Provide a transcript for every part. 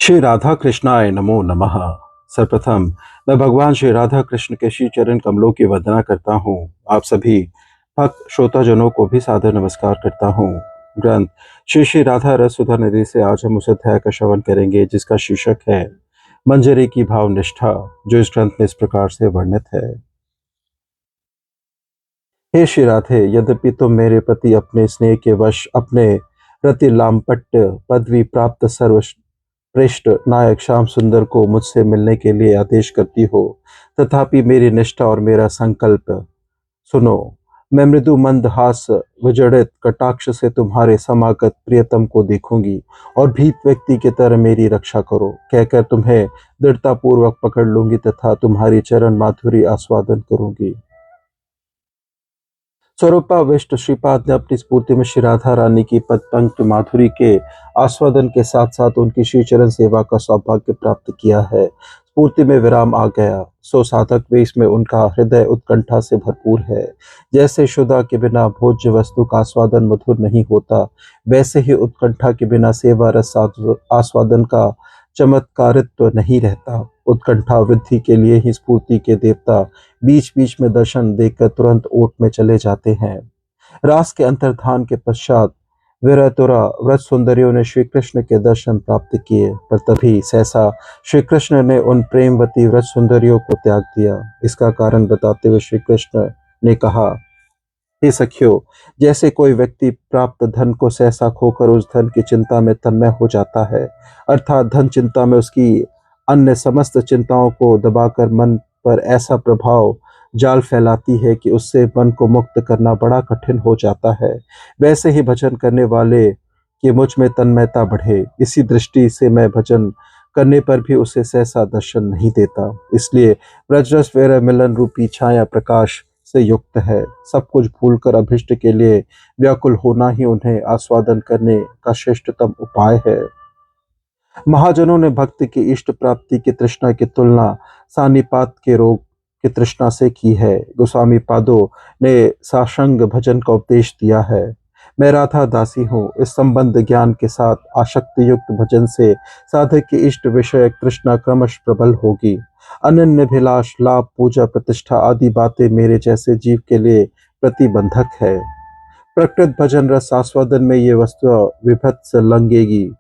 श्री राधा कृष्णाय नमो नमः। सर्वप्रथम मैं भगवान श्री राधा कृष्ण के श्री चरण कमलों की वंदना करता हूँ। आप सभी भक्त श्रोताजनों को भी सादर नमस्कार करता हूँ। ग्रंथ श्री श्री राधा रस सुधा निधि से आज हम उस अध्याय का श्रवण करेंगे जिसका शीर्षक है मंजरी की भाव निष्ठा, जो इस ग्रंथ में इस प्रकार से वर्णित है। हे श्री राधे, यद्यपि तुम मेरे प्रति अपने स्नेह के वश अपने रति लामपट्य पदवी प्राप्त श्रेष्ठ नायक श्याम सुंदर को मुझसे मिलने के लिए आदेश करती हो, तथापि मेरी निष्ठा और मेरा संकल्प सुनो। मैं मृदु मंद हास विजड़ित कटाक्ष से तुम्हारे समागत प्रियतम को देखूंगी और भीत व्यक्ति की तरह मेरी रक्षा करो कहकर तुम्हें दृढ़तापूर्वक पकड़ लूंगी तथा तुम्हारी चरण माधुरी आस्वादन करूंगी। स्वरूपाविष्ट श्रीपाद ने अपनी स्फूर्ति में श्री राधा रानी की पद पंक्ति माधुरी के आस्वादन के साथ साथ उनकी श्री चरण सेवा का सौभाग्य प्राप्त किया है। स्फूर्ति में विराम आ गया, सो साधक वेश में उनका हृदय उत्कंठा से भरपूर है। जैसे शुदा के बिना भोज्य वस्तु का आस्वादन मधुर नहीं होता, वैसे ही उत्कंठा के बिना सेवा रस आस्वादन का चमत्कारित्व नहीं रहता। उत्कंठा वृद्धि के लिए ही स्फूर्ति के देवता बीच बीच में दर्शन देकर तुरंत ओट में चले जाते हैं। रास के अंतर्धान के पश्चात विरतुरा व्रत सुंदरियों ने श्री कृष्ण के दर्शन प्राप्त किए, पर तभी सहसा श्री कृष्ण ने उन प्रेमवती व्रत सुंदरियों को त्याग दिया। इसका कारण बताते हुए श्री कृष्ण ने कहा, हे सखियों, जैसे कोई व्यक्ति प्राप्त धन को सहसा खोकर उस धन की चिंता में तन्मय हो जाता है, अर्थात धन चिंता में उसकी अन्य समस्त चिंताओं को दबाकर मन पर ऐसा प्रभाव जाल फैलाती है कि उससे मन को मुक्त करना बड़ा कठिन हो जाता है, वैसे ही भजन करने वाले की मुझ में तन्मयता बढ़े। इसी दृष्टि से मैं भजन करने पर भी उसे सहसा दर्शन नहीं देता। इसलिए ब्रजरस वेर मिलन रूपी छाया प्रकाश से युक्त है। सब कुछ भूलकर अभिष्ट के लिए व्याकुल होना ही उन्हें आस्वादन करने का श्रेष्ठतम उपाय है। महाजनों ने भक्ति की इष्ट प्राप्ति की तृष्णा की तुलना सानिपात के रोग की तृष्णा से की है। गोस्वामी पादों ने साशंग भजन का उपदेश दिया है। मैं राधा दासी हूँ। इस संबंध ज्ञान के साथ आशक्ति युक्त भजन से साधक की इष्ट विषय तृष्णा क्रमश प्रबल होगी। अनन्यभिलाष लाभ पूजा प्रतिष्ठा आदि बातें मेरे जैसे जीव के लिए प्रतिबंधक है। प्रकृत भजन रस आस्वादन में ये वस्तु विभत्स लंघेगी।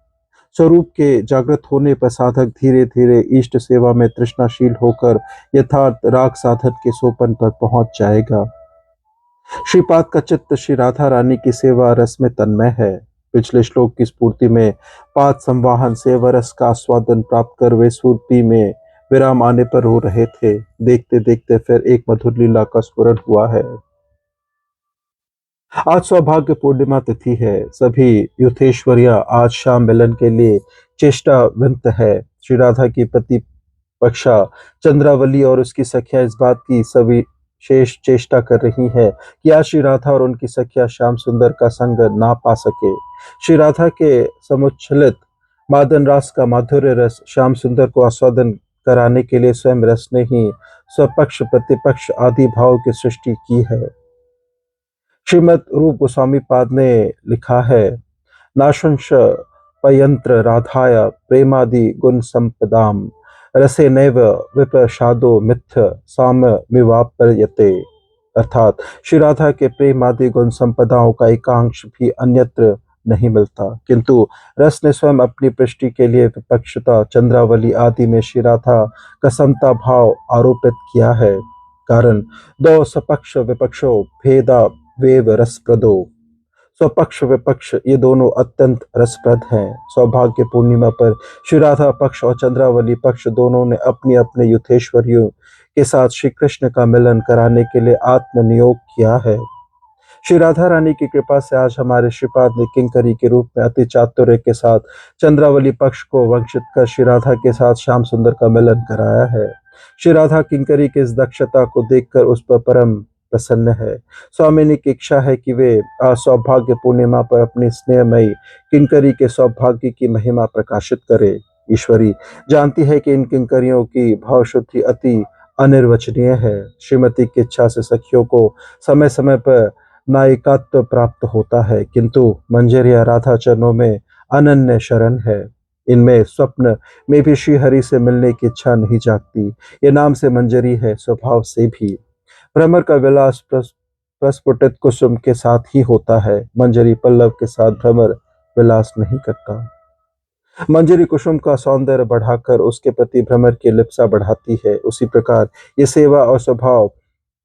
स्वरूप के जागृत होने पर साधक धीरे धीरे इष्ट सेवा में तृष्णाशील होकर यथार्थ राग साधन के सोपन पर पहुंच जाएगा। श्रीपाद का चित्त श्री राधा रानी की सेवा रस में तन्मय है। पिछले श्लोक की स्फूर्ति में पाद संवाहन सेवा रस का आस्वादन प्राप्त कर वे स्फूर्ति में विराम आने पर रो रहे थे। देखते देखते फिर एक मधुर लीला का स्मरण हुआ है। आज सौभाग्य पूर्णिमा तिथि है। सभी युथेश्वरिया आज शाम मिलन के लिए चेष्टावंत है। श्री राधा की पति पक्षा चंद्रावली और उसकी सखिया इस बात की सभी शेष चेष्टा कर रही है कि आज श्री राधा और उनकी सखिया श्याम सुंदर का संग ना पा सके। श्री राधा के समुच्छलित मादन रास का माधुर्य रस श्याम सुंदर को आस्वादन कराने के लिए स्वयं रस ने ही स्वपक्ष प्रतिपक्ष आदि भाव की सृष्टि की है। श्रीमद रूप गोस्वामी पाद ने लिखा है, नाशंश पयंत्र राधाय प्रेमादि गुण संपदाम रसे नैव विप्रसादो मिथ्य साम्यमिवाप्यते। अर्थात श्री राधा के प्रेम आदि गुण संपदाओं का एकांश भी अन्यत्र नहीं मिलता, किंतु रस ने स्वयं अपनी पृष्टि के लिए विपक्षता चंद्रावली आदि में श्री राधा का समता भाव आरोपित किया है। कारण दो सपक्ष विपक्षो भेदा वेव रसप्रदो। स्वपक्ष विपक्ष ये दोनों अत्यंत रसप्रद हैं। सौभाग्य पूर्णिमा पर श्री राधा पक्ष और चंद्रावली पक्ष दोनों ने अपनी अपने युथेश्वरियों के साथ श्री कृष्ण का मिलन कराने के लिए आत्मनियोग किया है। श्री राधा रानी की कृपा से आज हमारे श्रीपाद ने किंकरी के रूप में अति चातुर्य के साथ चंद्रावली पक्ष को वंचित कर श्री राधा के साथ श्याम सुंदर का मिलन कराया है। श्री राधा किंकरी की इस दक्षता को देखकर उस पर परम प्रसन्न है। स्वामिनी की इच्छा है कि वे सौभाग्य पूर्णिमा पर अपनी स्नेहमयी किंकरी के सौभाग्य की महिमा प्रकाशित करे। ईश्वरी जानती है कि इन किंकरियों की भावशुद्धि अति अनिर्वचनीय है। श्रीमती की इच्छा से सखियों को समय समय पर नायिकात्व प्राप्त होता है, किंतु मंजरिया राधा चरणों में अनन्य शरण है। इनमें स्वप्न में भी श्रीहरि से मिलने की इच्छा नहीं जागती। ये नाम से मंजरी है, स्वभाव से भी। भ्रमर का विलास प्रस्फुटित कुसुम के साथ ही होता है, मंजरी पल्लव के साथ भ्रमर विलास नहीं करता। मंजरी कुसुम का सौंदर्य बढ़ाकर उसके प्रति भ्रमर की लिप्सा बढ़ाती है। उसी प्रकार ये सेवा और स्वभाव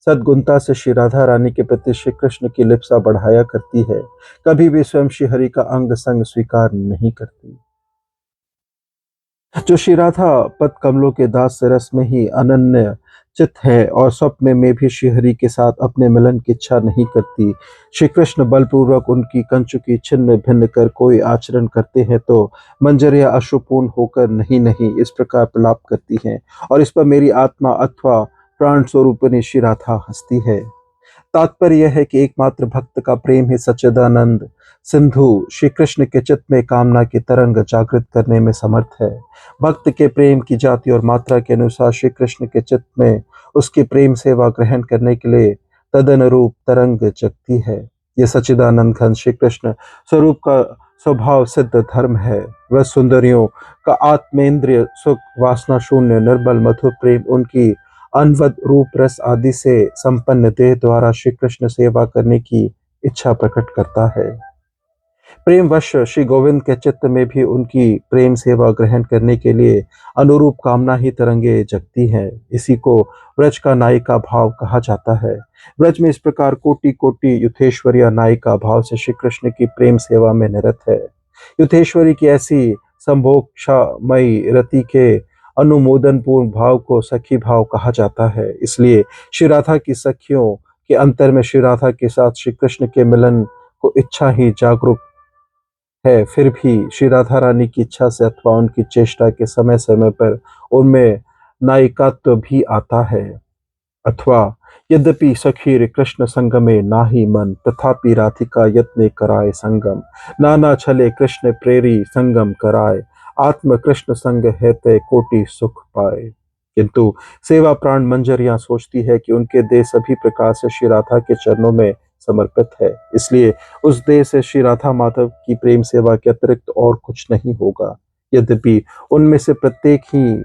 सद्गुणता से श्री राधा रानी के प्रति श्री कृष्ण की लिप्सा बढ़ाया करती है, कभी भी स्वयं श्री हरि का अंग संग स्वीकार नहीं करती। जो श्री राधा पद कमलों के दास रस में ही अनन्य चित है और स्वप्न में भी श्री हरि के साथ अपने मिलन की इच्छा नहीं करती। श्री कृष्ण बलपूर्वक उनकी कंचुकी छिन्न भिन्न कर कोई आचरण करते हैं तो मंजरिया अश्रुपूर्ण होकर नहीं नहीं इस प्रकार प्रलाप करती हैं, और इस पर मेरी आत्मा अथवा प्राण स्वरूपिणी श्री राधा हंसती है। तात्पर्य यह है कि एकमात्र भक्त का प्रेम ही सच्चिदानंद सिंधु श्री कृष्ण के चित्त में कामना की तरंग जागृत करने में समर्थ है। भक्त के प्रेम की जाति और मात्रा के अनुसार श्री कृष्ण के चित्त में उसकी प्रेम सेवा ग्रहण करने के लिए तदनुरूप तरंग जगती है। ये सच्चिदानंद घन श्री कृष्ण स्वरूप का स्वभाव सिद्ध धर्म है। वह सुंदरियों का आत्मेंद्रिय सुख वासना शून्य निर्बल मधुर प्रेम उनकी अनवद रूप रस आदि से संपन्न देह द्वारा श्री कृष्ण सेवा करने की इच्छा प्रकट करता है। प्रेम वश श्री गोविंद के चित्त में भी उनकी प्रेम सेवा ग्रहण करने के लिए अनुरूप कामना ही तरंगे जगती है। इसी को व्रज का नायिका भाव कहा जाता है। व्रज में इस प्रकार कोटि कोटि युथेश्वरिया नायिका भाव से श्री कृष्ण की प्रेम सेवा में निरत है। युथेश्वरी की ऐसी संभोक्षामयी रति के अनुमोदन पूर्ण भाव को सखी भाव कहा जाता है। इसलिए श्री राधा की सखियों के अंतर में श्री राधा के साथ श्री कृष्ण के मिलन को इच्छा ही जागरूक है। फिर भी श्री राधा रानी की इच्छा से अथवा उनकी चेष्टा के समय समय पर उनमें नायिकात्व भी आता है। अथवा यद्यपि सखीर कृष्ण संगमे नाहि मन तथापि राधिका यत्ने कराए संगम, नाना छले कृष्ण प्रेरी संगम कराए, आत्म कृष्ण संग है तय कोटि सुख पाए। किंतु सेवा प्राण मंजरियां सोचती है कि उनके देह सभी प्रकार से श्री राधा के चरणों में समर्पित है, इसलिए उस देह से श्री राधा माधव की प्रेम सेवा के अतिरिक्त और कुछ नहीं होगा। यद्यपि उनमें से प्रत्येक ही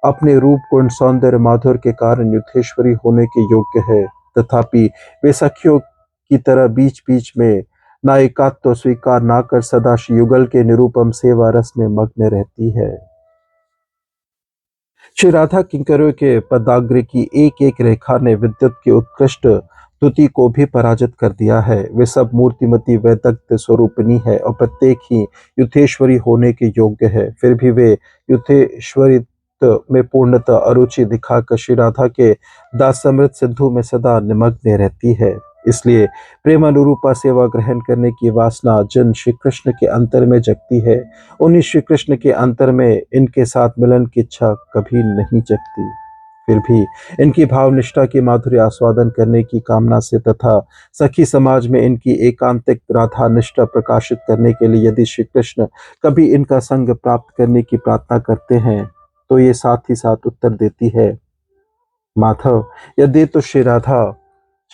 अपने रूप गुण सौंदर्य माधुर्य के कारण युद्धेश्वरी होने के योग्य है, तथापि वे सखियों की तरह बीच बीच में नायिकात्व स्वीकार न कर सदा श्री युगल के निरूपम सेवा रस में मग्न रहती है। श्री राधा किंकरों के पदाग्र की एक एक रेखा ने विद्युत की उत्कृष्ट स्तुति को भी पराजित कर दिया है। वे सब मूर्तिमती वैदग्ध स्वरूपिणी है और प्रत्येक ही युद्धेश्वरी होने के योग्य है। फिर भी वे युद्धेश्वरी में पूर्णतः अरुचि दिखाकर श्री राधा के दास समृद्ध सिंधु में सदा निमग्न रहती है। इसलिए प्रेम अनुरूपा सेवा ग्रहण करने की वासना जिन श्री कृष्ण के अंतर में जगती है, उन्हीं श्री कृष्ण के अंतर में इनके साथ मिलन की इच्छा कभी नहीं जगती। फिर भी इनकी भावनिष्ठा की माधुर्य आस्वादन करने की कामना से तथा सखी समाज में इनकी एकांतिक राधा निष्ठा प्रकाशित करने के लिए यदि श्री कृष्ण कभी इनका संग प्राप्त करने की प्रार्थना करते हैं तो ये साथ ही साथ उत्तर देती है, माधव यदि तो श्री राधा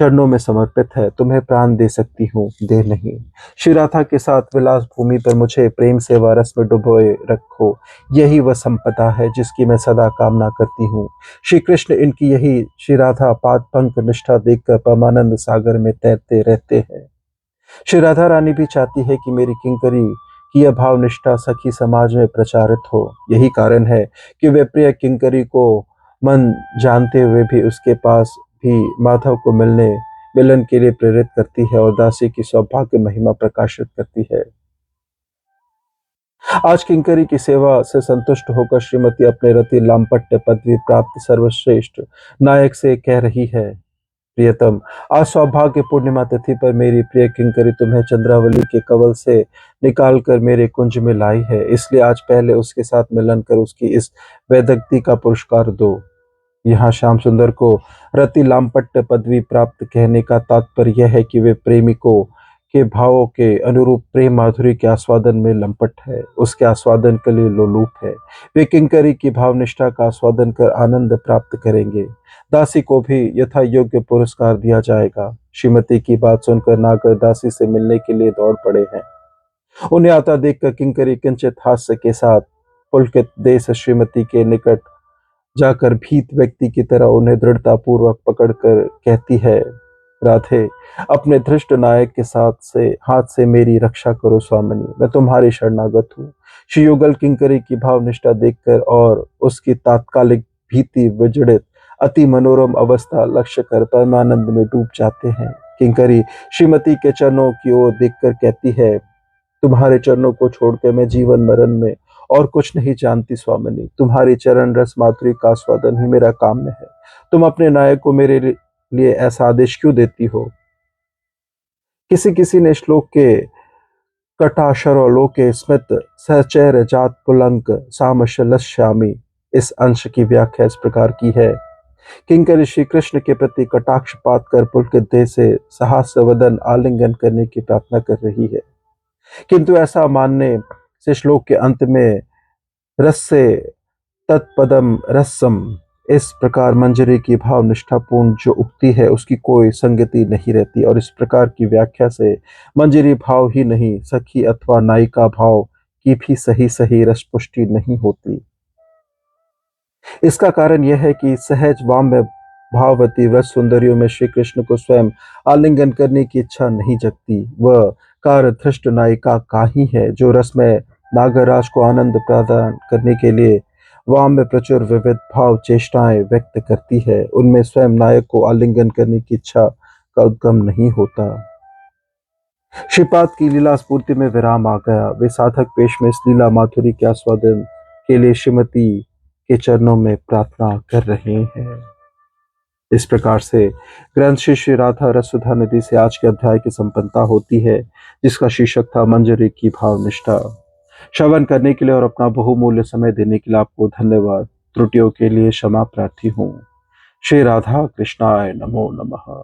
चरणों में समर्पित है, तुम्हें प्राण दे सकती हूँ, दे नहीं। श्री राधा के साथ विलास भूमि पर मुझे प्रेम सेवा रस में डुबोए रखो, यही वह संपदा है जिसकी मैं सदा कामना करती हूँ। श्री कृष्ण इनकी यही श्री राधा पाद पंक निष्ठा देखकर परमानंद सागर में तैरते रहते हैं। श्री राधा रानी भी चाहती है कि मेरी किंकरी की यह भाव निष्ठा सखी समाज में प्रचारित हो। यही कारण है कि वे प्रिय किंकरी को मन जानते हुए भी उसके पास भी माधव को मिलन के लिए प्रेरित करती है और दासी की सौभाग्य महिमा प्रकाशित करती है। आज किंकरी की सेवा से संतुष्ट होकर श्रीमती अपने रति लामपट्य पदवी प्राप्त सर्वश्रेष्ठ नायक से कह रही है, प्रियतम, आज सौभाग्य पूर्णिमा तिथि पर मेरी प्रिय किंकरी तुम्हें चंद्रावली के कवल से निकालकर मेरे कुंज में लाई है, इसलिए आज पहले उसके साथ मिलन कर उसकी इस वैदग्धि का पुरस्कार दो। यहाँ श्याम सुंदर को रति लामपट्य पदवी प्राप्त कहने का तात्पर्य यह है कि वे प्रेमिकों के भावों के अनुरूप प्रेम माधुरी के आस्वादन में लंपट है, उसके आस्वादन के लिए लोलूप है। वे किंकरी की भावनिष्ठा का आस्वादन कर आनंद प्राप्त करेंगे। दासी को भी यथा योग्य पुरस्कार दिया जाएगा। श्रीमती की बात सुनकर नागर दासी से मिलने के लिए दौड़ पड़े हैं। उन्हें आता देखकर किंकरी किंचित हास्य के साथ पुलकित देश श्रीमती के निकट जाकर भीत व्यक्ति की तरह उन्हें दृढ़तापूर्वक पकड़कर कहती है, राधे, अपने धृष्ट नायक के हाथ से मेरी रक्षा करो स्वामिनी, मैं तुम्हारी शरणागत हूँ। श्री युगल किंकरी की भावनिष्ठा देखकर और उसकी तात्कालिक भीति विजड़ित अति मनोरम अवस्था लक्ष्य कर परमानंद में डूब जाते हैं। किंकरी श्रीमती के चरणों की ओर देखकर कहती है, तुम्हारे चरणों को छोड़कर मैं जीवन मरण में और कुछ नहीं जानती स्वामिनी। तुम्हारी चरण रस माधुरी का आस्वादन ही मेरा काम है। तुम अपने नायक को मेरे लिए ऐसा आदेश क्यों देती हो? किसी किसी ने श्लोक के कटाक्षरों लोके स्मित सहचैर जात पुलंक सामशलश्यामी इस अंश की व्याख्या इस प्रकार की है। किंकर श्री कृष्ण के प्रति कटाक्षपात कर पुलकित देह से सहास्य वदन आलिंगन करने की प्रार्थना कर रही है, किंतु ऐसा मानने से श्लोक के अंत में रस्से तत्पदम रसम इस प्रकार मंजरी की भाव निष्ठापूर्ण जो उक्ति है उसकी कोई संगति नहीं रहती, और इस प्रकार की व्याख्या से मंजरी भाव ही नहीं सखी अथवा नायिका भाव की भी सही सही रसपुष्टि नहीं होती। इसका कारण यह है कि सहज वाम्य भाववती व्रत सुंदरियों में श्री कृष्ण को स्वयं आलिंगन करने की इच्छा नहीं जगती। वह कार्य धृष्ट नायिका का ही है जो रस में नागराज को आनंद प्रदान करने के लिए वाम्य प्रचुर विविध भाव चेष्टाएं व्यक्त करती है। उनमें स्वयं नायक को आलिंगन करने की इच्छा का उद्गम नहीं होता। श्रीपाद की लीला स्फूर्ति में विराम आ गया। वे साधक पेश में इस लीला माधुरी के आस्वादन के लिए श्रीमती के चरणों में प्रार्थना कर रहे हैं। इस प्रकार से ग्रंथ श्री राधा रसुधा नदी से आज के अध्याय की संपन्नता होती है, जिसका शीर्षक था मंजरी की भावनिष्ठा। श्रवण करने के लिए और अपना बहुमूल्य समय देने के लिए आपको धन्यवाद। त्रुटियों के लिए क्षमा प्रार्थी हूँ। श्री राधा कृष्णाय नमो नमः।